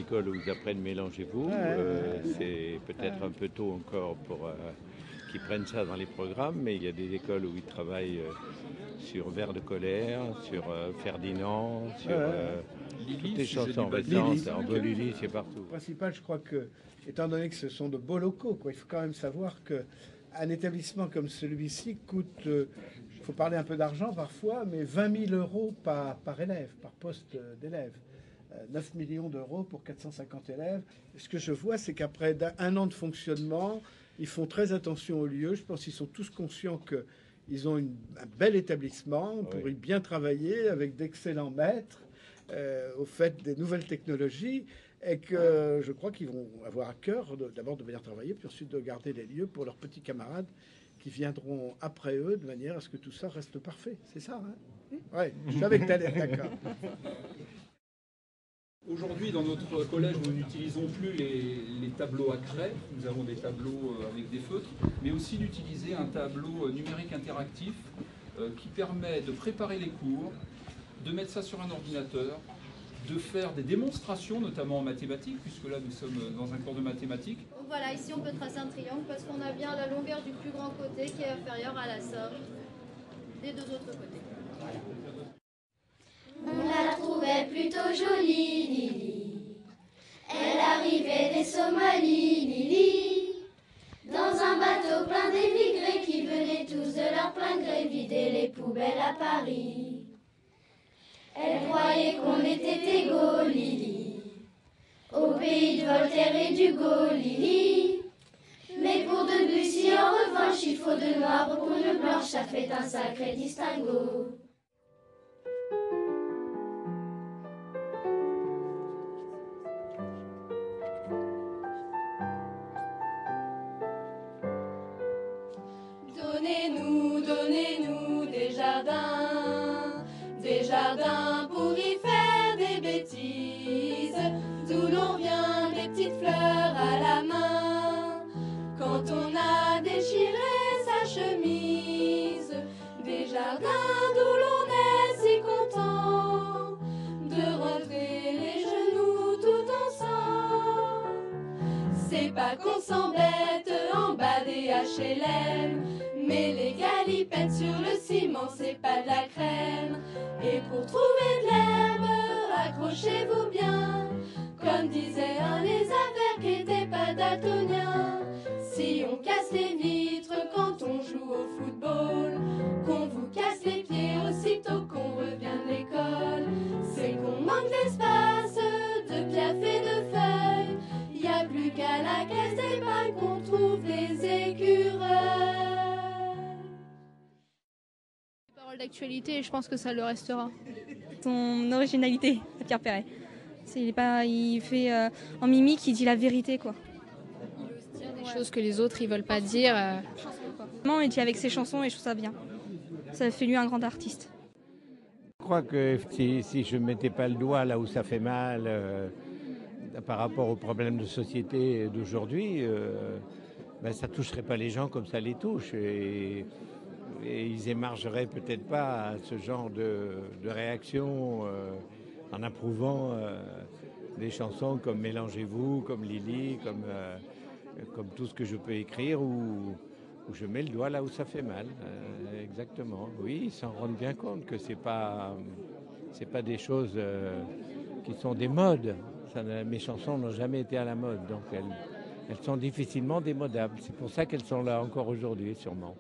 écoles où ils apprennent mélangez-vous. C'est peut-être un peu tôt encore pour qu'ils prennent ça dans les programmes, mais il y a des écoles où ils travaillent sur Vers de colère, sur Ferdinand, sur toutes les chansons récentes. Lily, c'est partout. Le principal, je crois que, étant donné que ce sont de beaux locaux, il faut quand même savoir qu'un établissement comme celui-ci coûte, il faut parler un peu d'argent parfois, mais 20 000 euros par élève, par poste d'élève. 9 millions d'euros pour 450 élèves. Ce que je vois, c'est qu'après un an de fonctionnement, ils font très attention au lieu. Je pense qu'ils sont tous conscients qu'ils ont un bel établissement pour y bien travailler avec d'excellents maîtres au fait des nouvelles technologies et que je crois qu'ils vont avoir à cœur d'abord de bien travailler puis ensuite de garder les lieux pour leurs petits camarades qui viendront après eux de manière à ce que tout ça reste parfait. C'est ça, hein? Oui, je savais que tu allais être d'accord. Aujourd'hui, dans notre collège, nous n'utilisons plus les tableaux à craie, nous avons des tableaux avec des feutres, mais aussi d'utiliser un tableau numérique interactif qui permet de préparer les cours, de mettre ça sur un ordinateur, de faire des démonstrations, notamment en mathématiques, puisque là nous sommes dans un cours de mathématiques. Donc voilà, ici on peut tracer un triangle parce qu'on a bien la longueur du plus grand côté qui est inférieure à la somme des deux autres côtés. Voilà. On la trouvait plutôt jolie, Lily. Elle arrivait des Somalies, Lily. Dans un bateau plein d'émigrés qui venaient tous de leur plein gré vider les poubelles à Paris. Elle croyait qu'on était égaux, Lily, au pays de Voltaire et d'Hugo, Lily. Mais pour Debussy, en revanche, il faut de noir pour une blanche, ça fait un sacré distinguo. Donnez-nous des jardins pour y faire des bêtises, d'où l'on vient des petites fleurs à la main, quand on a déchiré sa chemise, des jardins d'où l'on est si content, de rentrer les genoux tout ensemble. C'est pas qu'on s'embête en bas des HLM, mais les galipettes sur le ciment, c'est pas de la crème. Et pour trouver de l'herbe, accrochez-vous bien, comme disait un lézard qui était pas daltonien. Si on casse les vitres quand on joue au football, qu'on vous casse les pieds aussitôt qu'on revient de l'école, c'est qu'on manque d'espace, de piaf et de feuilles. Y a plus qu'à la caisse d'épargne qu'on trouve des écureuils. D'actualité et je pense que ça le restera. Son originalité, Pierre Perret. Il fait en mimique, il dit la vérité quoi. Il ose dire des choses que les autres ils veulent pas dire. Il dit avec ses chansons et je trouve ça bien. Ça fait lui un grand artiste. Je crois que si je ne mettais pas le doigt là où ça fait mal par rapport aux problèmes de société d'aujourd'hui, ça ne toucherait pas les gens comme ça les touche. Et ils émargeraient peut-être pas à ce genre de réaction en approuvant des chansons comme Mélangez-vous, comme Lily, comme tout ce que je peux écrire où je mets le doigt là où ça fait mal. Exactement. Oui, ils s'en rendent bien compte que c'est pas des choses qui sont des modes. Mes chansons n'ont jamais été à la mode, donc elles sont difficilement démodables. C'est pour ça qu'elles sont là encore aujourd'hui, sûrement.